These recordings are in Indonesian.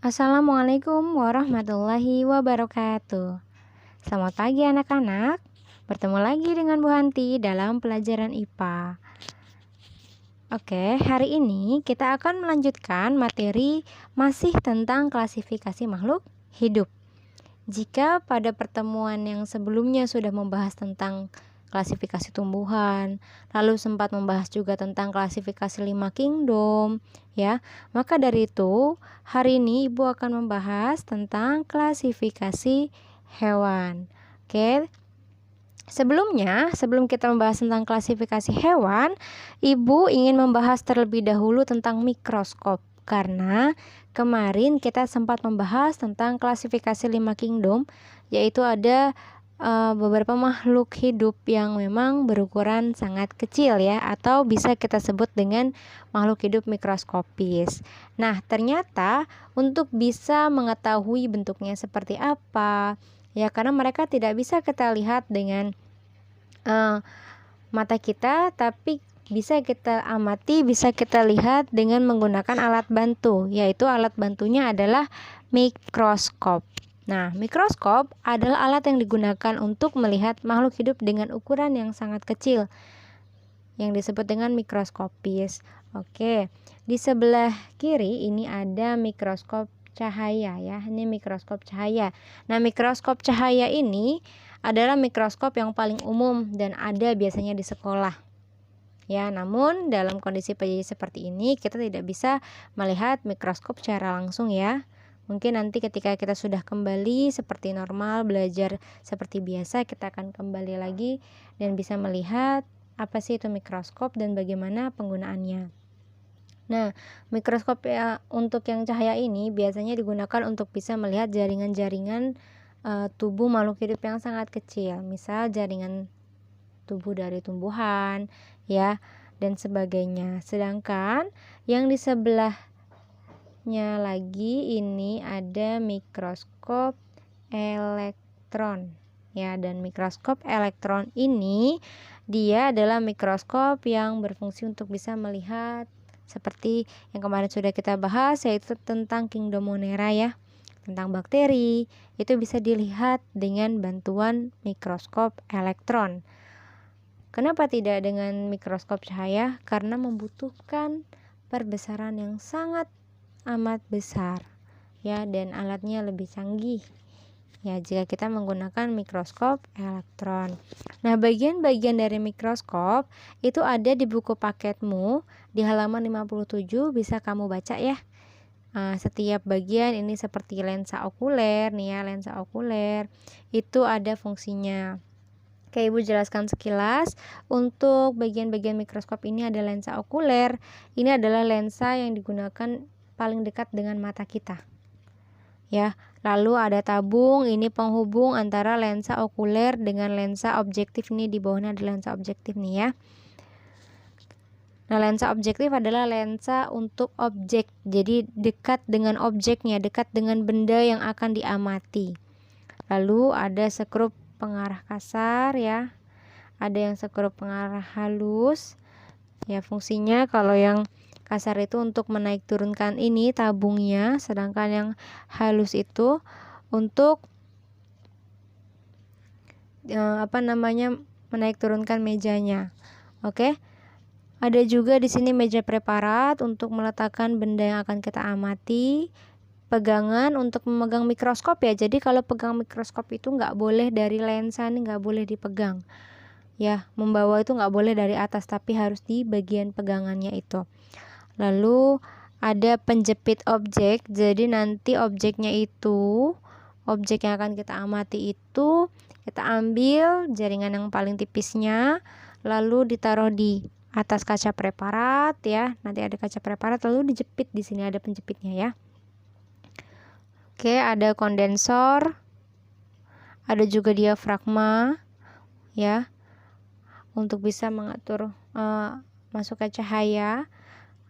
Assalamualaikum warahmatullahi wabarakatuh. Selamat pagi anak-anak. Bertemu lagi dengan Bu Hanti dalam pelajaran IPA. Oke, hari ini kita akan melanjutkan materi masih tentang klasifikasi makhluk hidup. Jika pada pertemuan yang sebelumnya sudah membahas tentang klasifikasi tumbuhan, lalu sempat membahas juga tentang klasifikasi 5 kingdom, ya. Maka dari itu, hari ini Ibu akan membahas tentang klasifikasi hewan. Oke. Sebelum kita membahas tentang klasifikasi hewan, Ibu ingin membahas terlebih dahulu tentang mikroskop. Karena kemarin kita sempat membahas tentang klasifikasi 5 kingdom, yaitu ada beberapa makhluk hidup yang memang berukuran sangat kecil ya, atau bisa kita sebut dengan makhluk hidup mikroskopis. Nah, ternyata untuk bisa mengetahui bentuknya seperti apa, ya karena mereka tidak bisa kita lihat dengan mata kita, tapi bisa kita amati, bisa kita lihat dengan menggunakan alat bantu, yaitu alat bantunya adalah mikroskop. Nah, mikroskop adalah alat yang digunakan untuk melihat makhluk hidup dengan ukuran yang sangat kecil, yang disebut dengan mikroskopis. Oke, di sebelah kiri ini ada mikroskop cahaya ya, ini mikroskop cahaya. Nah, mikroskop cahaya ini adalah mikroskop yang paling umum dan ada biasanya di sekolah. Ya, namun dalam kondisi PJJ seperti ini kita tidak bisa melihat mikroskop secara langsung ya. Mungkin nanti ketika kita sudah kembali seperti normal, belajar seperti biasa, kita akan kembali lagi dan bisa melihat apa sih itu mikroskop dan bagaimana penggunaannya. Nah, mikroskop ya, untuk yang cahaya ini biasanya digunakan untuk bisa melihat jaringan-jaringan tubuh makhluk hidup yang sangat kecil, misal jaringan tubuh dari tumbuhan ya dan sebagainya. Sedangkan yang di sebelahnya lagi ini ada mikroskop elektron ya, dan mikroskop elektron ini dia adalah mikroskop yang berfungsi untuk bisa melihat seperti yang kemarin sudah kita bahas, yaitu tentang kingdom Monera ya, tentang bakteri. Itu bisa dilihat dengan bantuan mikroskop elektron. Kenapa tidak dengan mikroskop cahaya? Karena membutuhkan perbesaran yang sangat amat besar ya, dan alatnya lebih canggih ya jika kita menggunakan mikroskop elektron. Nah, bagian-bagian dari mikroskop itu ada di buku paketmu di halaman 57, bisa kamu baca ya. Setiap bagian ini seperti lensa okuler nih ya, lensa okuler itu ada fungsinya. Oke, Ibu jelaskan sekilas. Untuk bagian-bagian mikroskop ini ada lensa okuler. Ini adalah lensa yang digunakan paling dekat dengan mata kita. Ya, lalu ada tabung, ini penghubung antara lensa okuler dengan lensa objektif. Nih di bawahnya ada lensa objektif nih ya. Nah, lensa objektif adalah lensa untuk objek. Jadi dekat dengan objeknya, dekat dengan benda yang akan diamati. Lalu ada sekrup pengarah kasar ya, ada yang sekrup pengarah halus ya. Fungsinya kalau yang kasar itu untuk menaik turunkan ini tabungnya, sedangkan yang halus itu untuk menaik turunkan mejanya. Oke. Ada juga di sini meja preparat untuk meletakkan benda yang akan kita amati. Pegangan untuk memegang mikroskop ya, jadi kalau pegang mikroskop itu nggak boleh dari lensa, nih nggak boleh dipegang ya, membawa itu nggak boleh dari atas tapi harus di bagian pegangannya itu. Lalu ada penjepit objek, jadi nanti objeknya itu, objek yang akan kita amati itu kita ambil jaringan yang paling tipisnya, lalu ditaruh di atas kaca preparat ya, nanti ada kaca preparat lalu dijepit, di sini ada penjepitnya ya. Oke, ada kondensor, ada juga diafragma ya, untuk bisa mengatur masuknya cahaya.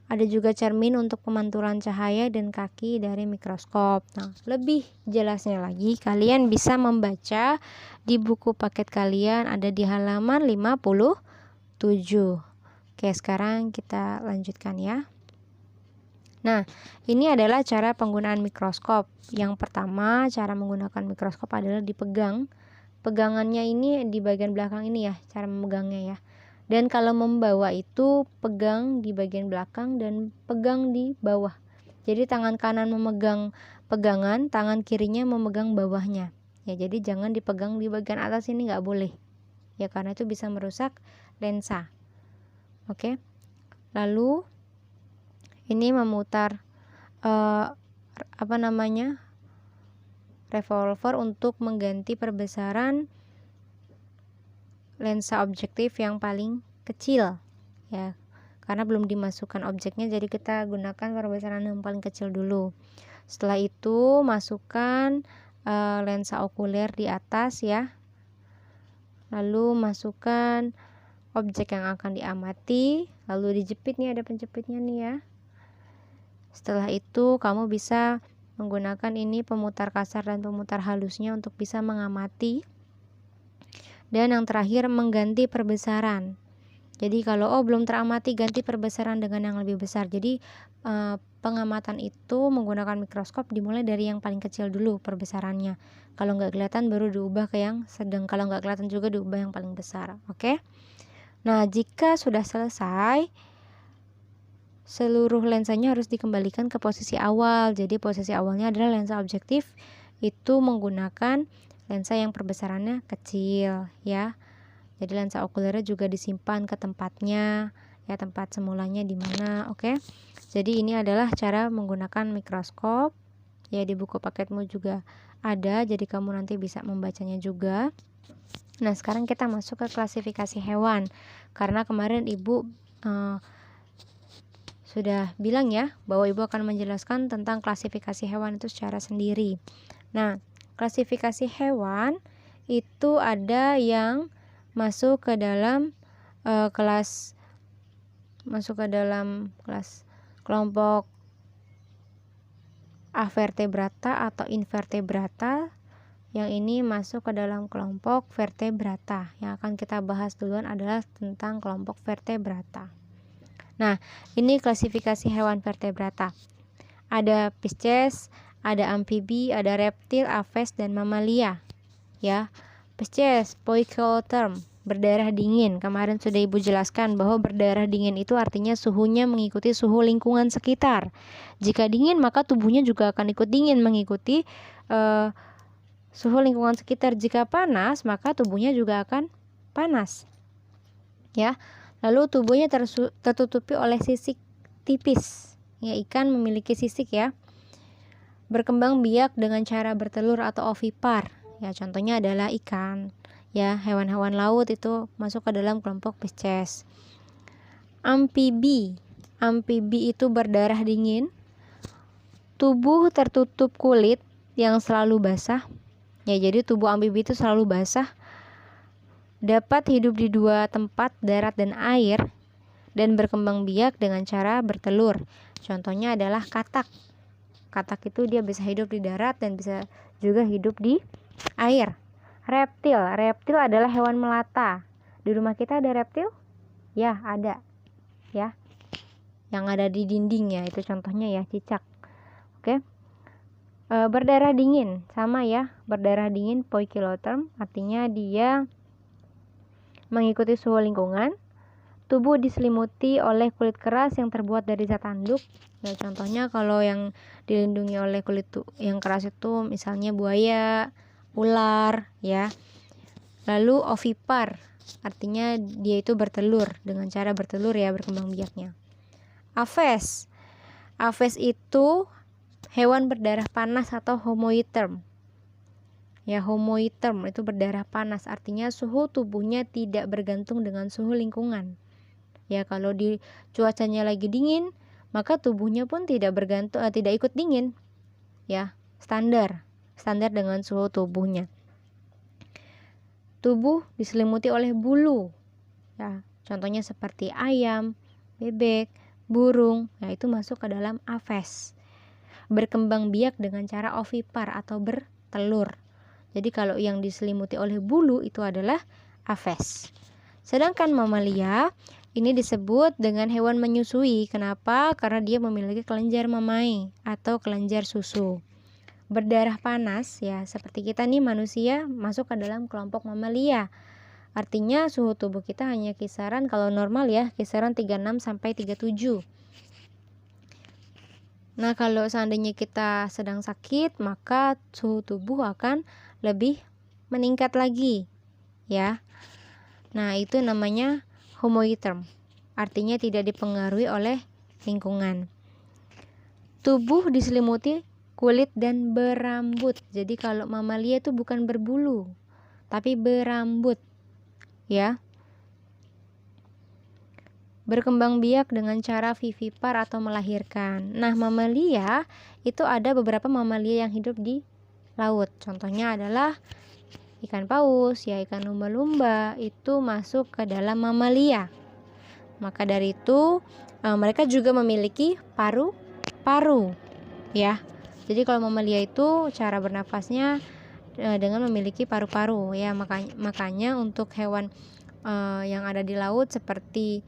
Ada juga cermin untuk pemantulan cahaya dan kaki dari mikroskop. Nah, lebih jelasnya lagi kalian bisa membaca di buku paket kalian, ada di halaman 57. Oke, sekarang kita lanjutkan ya. Nah, ini adalah cara penggunaan mikroskop. Yang pertama, cara menggunakan mikroskop adalah dipegang. Pegangannya ini di bagian belakang ini ya, cara memegangnya ya. Dan kalau membawa itu pegang di bagian belakang dan pegang di bawah. Jadi tangan kanan memegang pegangan, tangan kirinya memegang bawahnya. Ya, jadi jangan dipegang di bagian atas ini, nggak boleh. Ya, karena itu bisa merusak lensa. Oke. Lalu ini memutar revolver untuk mengganti perbesaran lensa objektif yang paling kecil ya, karena belum dimasukkan objeknya, jadi kita gunakan perbesaran yang paling kecil dulu. Setelah itu masukkan lensa okuler di atas ya, lalu masukkan objek yang akan diamati, lalu dijepit nih, ada penjepitnya nih ya. Setelah itu kamu bisa menggunakan ini pemutar kasar dan pemutar halusnya untuk bisa mengamati. Dan yang terakhir mengganti perbesaran. Jadi kalau belum teramati, ganti perbesaran dengan yang lebih besar. Jadi pengamatan itu menggunakan mikroskop dimulai dari yang paling kecil dulu perbesarannya. Kalau nggak kelihatan baru diubah ke yang sedang. Kalau nggak kelihatan juga diubah yang paling besar. Oke? Nah, jika sudah selesai, seluruh lensanya harus dikembalikan ke posisi awal. Jadi posisi awalnya adalah lensa objektif itu menggunakan lensa yang perbesarannya kecil ya. Jadi lensa okulernya juga disimpan ke tempatnya ya, tempat semulanya di mana. Oke. Jadi ini adalah cara menggunakan mikroskop. Ya, di buku paketmu juga ada, jadi kamu nanti bisa membacanya juga. Nah, sekarang kita masuk ke klasifikasi hewan. Karena kemarin Ibu sudah bilang ya bahwa Ibu akan menjelaskan tentang klasifikasi hewan itu secara sendiri. Nah, klasifikasi hewan itu ada yang masuk ke dalam kelas kelompok avertebrata atau invertebrata. Yang ini masuk ke dalam kelompok vertebrata. Yang akan kita bahas duluan adalah tentang kelompok vertebrata. Nah, ini klasifikasi hewan vertebrata. Ada Pisces, ada amfibi, ada reptil, aves, dan mamalia. Ya, Pisces, poikiloterm, berdarah dingin. Kemarin sudah Ibu jelaskan bahwa berdarah dingin itu artinya suhunya mengikuti suhu lingkungan sekitar. Jika dingin, maka tubuhnya juga akan ikut dingin mengikuti suhu lingkungan sekitar. Jika panas, maka tubuhnya juga akan panas. Ya. Lalu tubuhnya tertutupi oleh sisik tipis. Ya, ikan memiliki sisik ya. Berkembang biak dengan cara bertelur atau ovipar. Ya, contohnya adalah ikan. Ya, hewan-hewan laut itu masuk ke dalam kelompok Pisces. Amfibi. Amfibi itu berdarah dingin. Tubuh tertutup kulit yang selalu basah. Ya, jadi tubuh amfibi itu selalu basah. Dapat hidup di dua tempat, darat dan air, dan berkembang biak dengan cara bertelur. Contohnya adalah katak. Katak itu dia bisa hidup di darat dan bisa juga hidup di air. Reptil. Reptil adalah hewan melata. Di rumah kita ada reptil? Ya, ada. Ya. Yang ada di dinding ya, itu contohnya ya, cicak. Oke. Berdarah dingin, sama ya. Berdarah dingin poikiloterm, artinya dia mengikuti suhu lingkungan. Tubuh diselimuti oleh kulit keras yang terbuat dari zat tanduk. Ya, contohnya kalau yang dilindungi oleh kulit yang keras itu misalnya buaya, ular, ya. Lalu ovipar, artinya dia itu bertelur dengan cara bertelur ya, berkembang biaknya. Aves. Aves itu hewan berdarah panas atau homoiotherm. Ya, homoiotherm itu berdarah panas, artinya suhu tubuhnya tidak bergantung dengan suhu lingkungan. Ya, kalau di cuacanya lagi dingin, maka tubuhnya pun tidak bergantung, tidak ikut dingin. Ya, standar dengan suhu tubuhnya. Tubuh diselimuti oleh bulu. Ya, contohnya seperti ayam, bebek, burung. Ya, itu masuk ke dalam aves. Berkembang biak dengan cara ovipar atau bertelur. Jadi kalau yang diselimuti oleh bulu itu adalah aves. Sedangkan mamalia Ini disebut dengan hewan menyusui. Kenapa? Karena dia memiliki kelenjar mamai atau kelenjar susu. Berdarah panas, ya seperti kita nih manusia masuk ke dalam kelompok mamalia. Artinya suhu tubuh kita hanya kisaran, kalau normal ya, kisaran 36 sampai 37. Nah, kalau seandainya kita sedang sakit, maka suhu tubuh akan lebih meningkat lagi, ya. Nah, itu namanya homoeutherm. Artinya tidak dipengaruhi oleh lingkungan. Tubuh diselimuti kulit dan berambut. Jadi kalau mamalia itu bukan berbulu, tapi berambut, ya. Berkembang biak dengan cara vivipar atau melahirkan. Nah, mamalia itu ada beberapa mamalia yang hidup di laut. Contohnya adalah ikan paus, ya ikan lumba-lumba itu masuk ke dalam mamalia. Maka dari itu mereka juga memiliki paru-paru, ya. Jadi kalau mamalia itu cara bernafasnya dengan memiliki paru-paru, ya. Makanya untuk hewan yang ada di laut seperti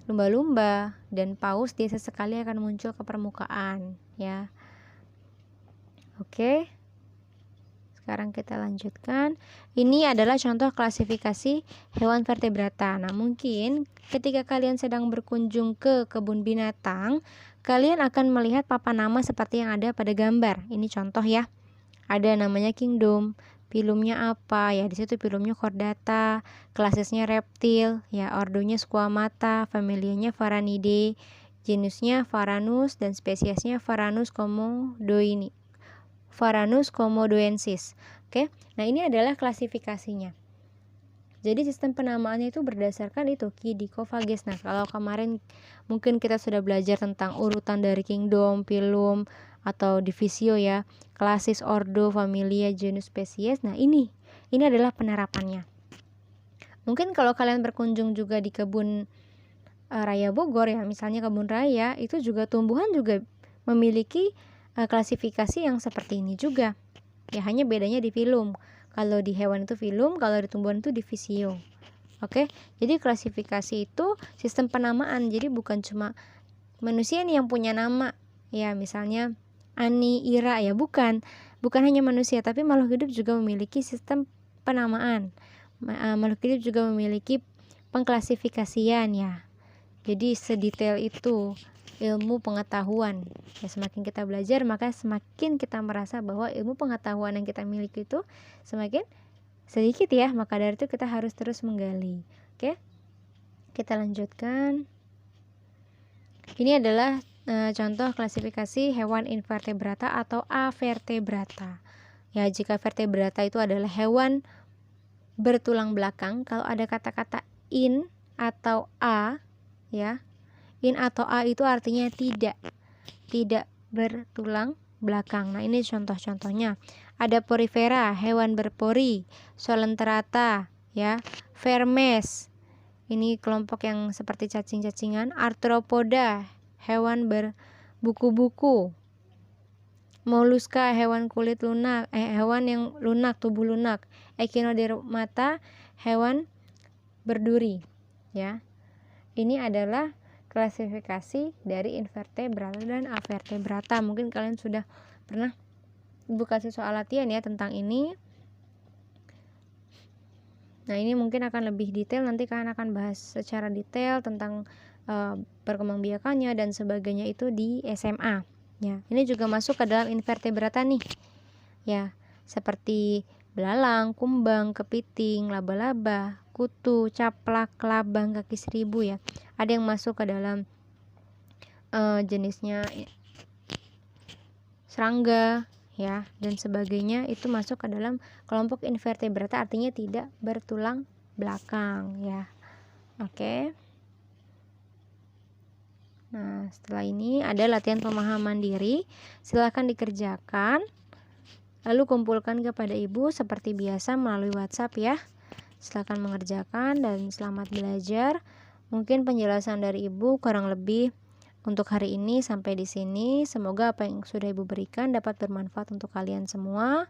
lumba-lumba dan paus dia sesekali akan muncul ke permukaan, ya. Oke. Sekarang kita lanjutkan. Ini adalah contoh klasifikasi hewan vertebrata. Nah, mungkin ketika kalian sedang berkunjung ke kebun binatang, kalian akan melihat papan nama seperti yang ada pada gambar. Ini contoh ya. Ada namanya kingdom, filumnya apa? Ya, di situ filumnya Chordata, klasisnya reptil, ya ordonya Squamata, familianya Varanidae, genusnya Varanus dan spesiesnya Varanus komodoensis. Oke. Nah, ini adalah klasifikasinya. Jadi sistem penamaannya itu berdasarkan itu Kidicophages. Nah, kalau kemarin mungkin kita sudah belajar tentang urutan dari kingdom, phylum atau divisio ya, klasis, ordo, familia, genus, spesies. Nah, ini adalah penerapannya. Mungkin kalau kalian berkunjung juga di kebun raya Bogor ya, misalnya kebun raya, itu juga tumbuhan juga memiliki klasifikasi yang seperti ini juga. Ya, hanya bedanya di filum. Kalau di hewan itu filum, kalau di tumbuhan itu divisio. Oke. Jadi klasifikasi itu sistem penamaan. Jadi bukan cuma manusia nih yang punya nama. Ya, misalnya Ani, Ira, ya bukan hanya manusia, tapi makhluk hidup juga memiliki sistem penamaan. Makhluk hidup juga memiliki pengklasifikasian ya. Jadi sedetail itu ilmu pengetahuan. Ya, semakin kita belajar, maka semakin kita merasa bahwa ilmu pengetahuan yang kita miliki itu semakin sedikit ya. Maka dari itu kita harus terus menggali. Oke. Kita lanjutkan. Ini adalah contoh klasifikasi hewan invertebrata atau avertebrata. Ya, jika vertebrata itu adalah hewan bertulang belakang, kalau ada kata-kata in atau a, ya. In atau a itu artinya tidak bertulang belakang. Nah, ini contoh-contohnya. Ada porifera, hewan berpori, solenterata, ya, vermes. Ini kelompok yang seperti cacing-cacingan. Arthropoda, hewan berbuku-buku. Mollusca, hewan kulit lunak, hewan yang lunak, tubuh lunak. Echinodermata, hewan berduri, ya. Ini adalah klasifikasi dari invertebrata dan avertebrata. Mungkin kalian sudah pernah buka soal latihan ya tentang ini. Nah, ini mungkin akan lebih detail, nanti kalian akan bahas secara detail tentang perkembangbiakannya dan sebagainya itu di SMA. Ya, ini juga masuk ke dalam invertebrata nih. Ya, seperti belalang, kumbang, kepiting, laba-laba, kutu, caplak, kelabang, kaki seribu ya. Ada yang masuk ke dalam jenisnya serangga ya dan sebagainya, itu masuk ke dalam kelompok invertebrata, artinya tidak bertulang belakang ya. Oke. Nah, setelah ini ada latihan pemahaman diri, silakan dikerjakan. Lalu kumpulkan kepada ibu seperti biasa melalui WhatsApp ya. Silakan mengerjakan dan selamat belajar. Mungkin penjelasan dari ibu kurang lebih untuk hari ini sampai di sini. Semoga apa yang sudah ibu berikan dapat bermanfaat untuk kalian semua.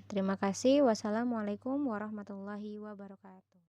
Terima kasih. Wassalamualaikum warahmatullahi wabarakatuh.